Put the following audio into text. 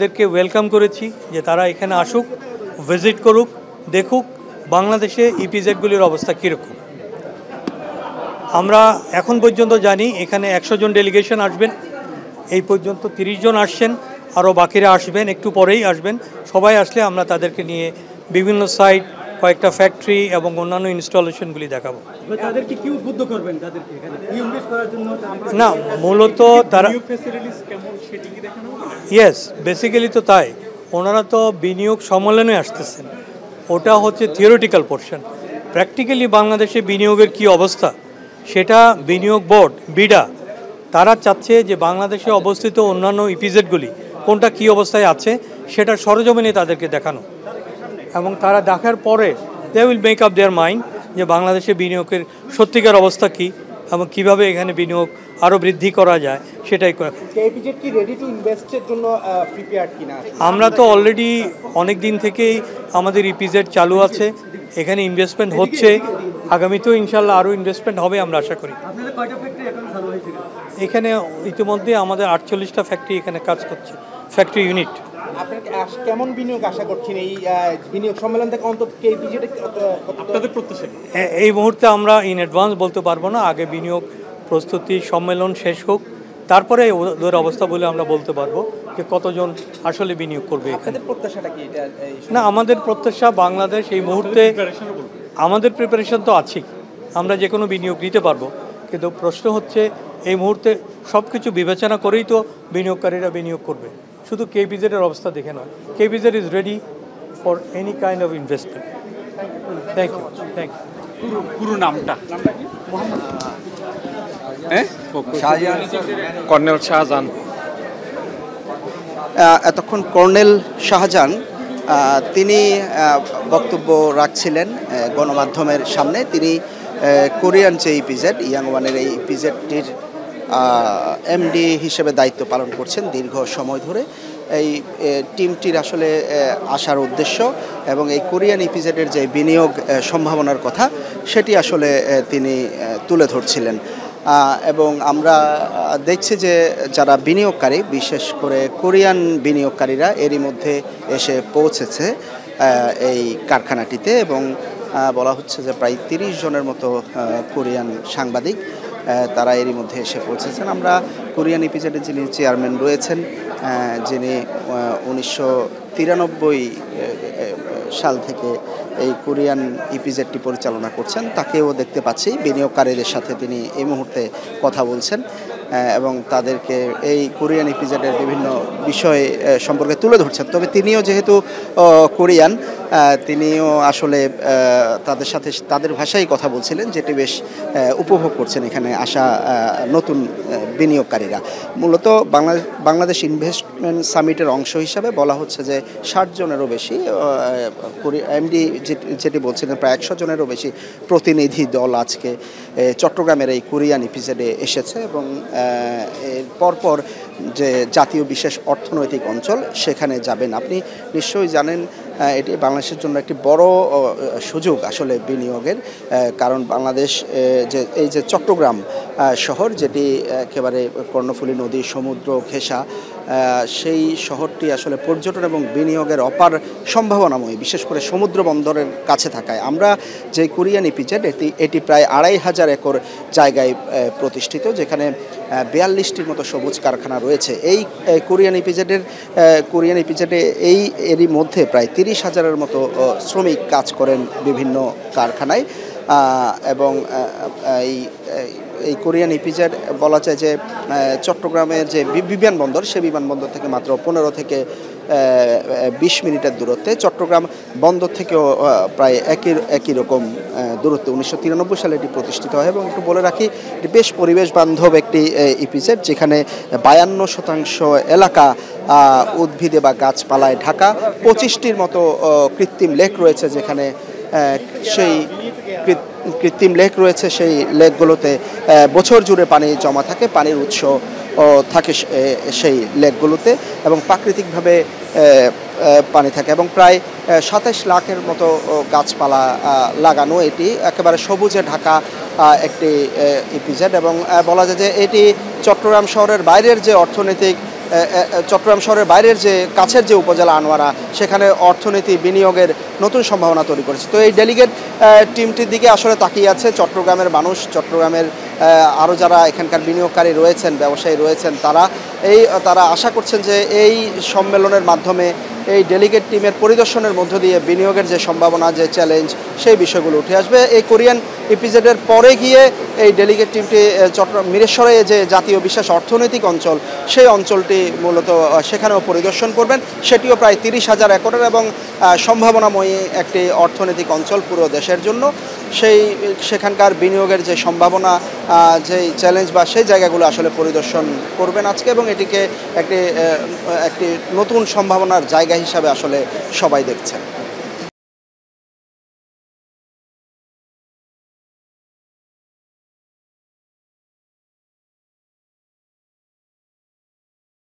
তাদেরকে ওয়েলকাম করেছি যে তারা এখানে আসুক, ভিজিট করুক, দেখুক বাংলাদেশে ইপিজেডগুলির অবস্থা কীরকম। আমরা এখন পর্যন্ত জানি এখানে 100 জন ডেলিগেশন আসবেন, এই পর্যন্ত 30 জন আসছেন, আরও বাকিরা আসবেন, একটু পরেই আসবেন। সবাই আসলে আমরা তাদেরকে নিয়ে বিভিন্ন সাইট, কয়েকটা ফ্যাক্টরি এবং অন্যান্য ইনস্টলেশনগুলি দেখাবো। তাদেরকে কি উদ্বুদ্ধ করবেন তাদেরকে এখানে ইনভেস্ট করার জন্য? না, মূলত তারা ইয়েস, বেসিক্যালি তো তাই। ওনারা তো বিনিয়োগ সম্মেলনে আসতেছেন, ওটা হচ্ছে থিওরিটিক্যাল পোর্শন। প্র্যাকটিক্যালি বাংলাদেশে বিনিয়োগের কি অবস্থা সেটা বিনিয়োগ বোর্ড বিডা তারা চাচ্ছে যে বাংলাদেশে অবস্থিত অন্যান্য ইপিজেডগুলি কোনটা কি অবস্থায় আছে সেটা সরজমিনে তাদেরকে দেখানো, এবং তারা দেখার পরে they will make up their mind যে বাংলাদেশে বিনিয়োগের সত্যিকার অবস্থা কী এবং কীভাবে এখানে বিনিয়োগ আরও বৃদ্ধি করা যায় সেটাই। আমরা তো অলরেডি অনেক দিন থেকেই আমাদের ইপিজেড চালু আছে, এখানে ইনভেস্টমেন্ট হচ্ছে, আগামীতেও ইনশাল্লাহ আরও ইনভেস্টমেন্ট হবে আমরা আশা করি। এখানে ইতিমধ্যে আমাদের 48টা ফ্যাক্টরি এখানে কাজ করছে, ফ্যাক্টরি ইউনিট। কেমন বিনিয়োগ আশা করছেন এই বিনিয়োগ সম্মেলন থেকে? অন্তত এই মুহূর্তে আমরা ইন অ্যাডভান্স বলতে পারবো না, আগে বিনিয়োগ প্রস্তুতি সম্মেলন শেষ হোক, তারপরে ওদের অবস্থা বলে আমরা বলতে পারবো যে কতজন আসলে বিনিয়োগ করবে এখানে। না, আমাদের প্রত্যাশা বাংলাদেশ এই মুহূর্তে, আমাদের প্রিপারেশন তো আছেই, আমরা যে কোনো বিনিয়োগ নিতে পারবো, কিন্তু প্রশ্ন হচ্ছে এই মুহূর্তে সব কিছু বিবেচনা করেই তো বিনিয়োগকারীরা বিনিয়োগ করবে, শুধু কেপিজেডের অবস্থা দেখে নয়। KPZ is ready for any kind of investment. Thank you. Thank you. পুরো নামটা কি? কর্নেল শাহজাহান। এতক্ষণ কর্নেল শাহজাহান তিনি বক্তব্য রাখছিলেন গণমাধ্যমের সামনে। তিনি কোরিয়ান যে ইপিজেড ইয়াংওয়ানের এই ইপিজেডটির এমডি হিসেবে দায়িত্ব পালন করছেন দীর্ঘ সময় ধরে। এই টিমটির আসলে আসার উদ্দেশ্য এবং এই কোরিয়ান ইপিজেডের যে বিনিয়োগ সম্ভাবনার কথা সেটি আসলে তিনি তুলে ধরছিলেন। এবং আমরা দেখছি যে যারা বিনিয়োগকারী, বিশেষ করে কোরিয়ান বিনিয়োগকারীরা এরই মধ্যে এসে পৌঁছেছে এই কারখানাটিতে, এবং বলা হচ্ছে যে প্রায় 30 জনের মতো কোরিয়ান সাংবাদিক তারা এরই মধ্যে এসে পৌঁছেছেন। আমরা কোরিয়ান ইপিজেডের যিনি চেয়ারম্যান রয়েছেন, যিনি 1993 সাল থেকে এই কোরিয়ান ইপিজেডটি পরিচালনা করছেন, তাকেও দেখতে পাচ্ছি। বিনিয়োগকারীদের সাথে তিনি এই মুহূর্তে কথা বলছেন এবং তাদেরকে এই কোরিয়ান ইপিজেডের বিভিন্ন বিষয় সম্পর্কে তুলে ধরছেন। তবে তিনিও যেহেতু কোরিয়ান, তিনিও আসলে তাদের সাথে তাদের ভাষায় কথা বলছিলেন, যেটি বেশ উপভোগ করছেন এখানে আসা নতুন বিনিয়োগকারীরা। মূলত বাংলাদেশ ইনভেস্টমেন্ট সামিটের অংশ হিসাবে বলা হচ্ছে যে 60 জনেরও বেশি, এমডি যেটি বলছিলেন প্রায় 100 জনেরও বেশি প্রতিনিধি দল আজকে চট্টগ্রামের এই কোরিয়ান ইপিজেডে এসেছে, এবং এর পরপর যে জাতীয় বিশেষ অর্থনৈতিক অঞ্চল সেখানে যাবেন। আপনি নিশ্চয়ই জানেন এটি বাংলাদেশের জন্য একটি বড় সুযোগ আসলে বিনিয়োগের, কারণ বাংলাদেশ এই যে চট্টগ্রাম শহর, যেটি একেবারে কর্ণফুলী নদী সমুদ্র ঘেঁষা, সেই শহরটি আসলে পর্যটন এবং বিনিয়োগের অপার সম্ভাবনাময়, বিশেষ করে সমুদ্র বন্দরের কাছে থাকায়। আমরা যে কোরিয়ান ইপিজেড এটি প্রায় 2500 একর জায়গায় প্রতিষ্ঠিত, যেখানে 42টির মতো সবুজ কারখানা রয়েছে। এই কোরিয়ান ইপিজেডে এরই মধ্যে প্রায় 30,000-এর মতো শ্রমিক কাজ করেন বিভিন্ন কারখানায়, এবং এই কোরিয়ান ইপিজেড বলা যায় যে চট্টগ্রামের যে বিমানবন্দর, সেই বিমানবন্দর থেকে মাত্র 15 থেকে 20 মিনিটের দূরত্বে। চট্টগ্রাম বন্দর থেকেও প্রায় একই রকম দূরত্বে 1993 সালে এটি প্রতিষ্ঠিত হয়। এবং একটু বলে রাখি, এটি বেশ পরিবেশ বান্ধব একটি ইপিজেড, যেখানে 52% এলাকা উদ্ভিদে বা গাছপালায় ঢাকা। 25টির মতো কৃত্রিম লেক রয়েছে, যেখানে সেই কৃত্রিম লেক রয়েছে, সেই লেকগুলোতে বছর জুড়ে পানি জমা থাকে, পানির উৎস থাকে সেই লেকগুলোতে, এবং প্রাকৃতিকভাবে পানি থাকে, এবং প্রায় 27 লাখের মতো গাছপালা লাগানো। এটি একেবারে সবুজে ঢাকা একটি ইপিজেড, এবং বলা যায় যে এটি চট্টগ্রাম শহরের বাইরের যে অর্থনৈতিক চট্টগ্রাম শহরের বাইরের যে কাছের যে উপজেলা আনোয়ারা, সেখানে অর্থনীতি বিনিয়োগের নতুন সম্ভাবনা তৈরি করেছে। তো এই ডেলিগেট টিমটির দিকে আসলে তাকিয়ে আছে চট্টগ্রামের মানুষ, চট্টগ্রামের আরও যারা এখানকার বিনিয়োগকারী রয়েছেন, ব্যবসায়ী রয়েছেন, তারা আশা করছেন যে এই সম্মেলনের মাধ্যমে এই ডেলিগেট টিমের পরিদর্শনের মধ্য দিয়ে বিনিয়োগের যে সম্ভাবনা, যে চ্যালেঞ্জ, সেই বিষয়গুলো উঠে আসবে। এই কোরিয়ান ইপিজেডের পরে গিয়ে এই ডেলিগেট টিমটি চট্টগ্রাম মিরেশ্বরে যে জাতীয় বিশেষ অর্থনৈতিক অঞ্চল, সেই অঞ্চলটি মূলত সেখানেও পরিদর্শন করবেন। সেটিও প্রায় 30,000 একরের এবং সম্ভাবনাময়ী একটি অর্থনৈতিক অঞ্চল পুরো দেশের জন্য। সেখানকার বিনিয়োগের যে সম্ভাবনা, যেই চ্যালেঞ্জ বা সেই জায়গাগুলো আসলে পরিদর্শন করবেন আজকে, এবং এটিকে একটি নতুন সম্ভাবনার জায়গা হিসাবে আসলে সবাই দেখছেন।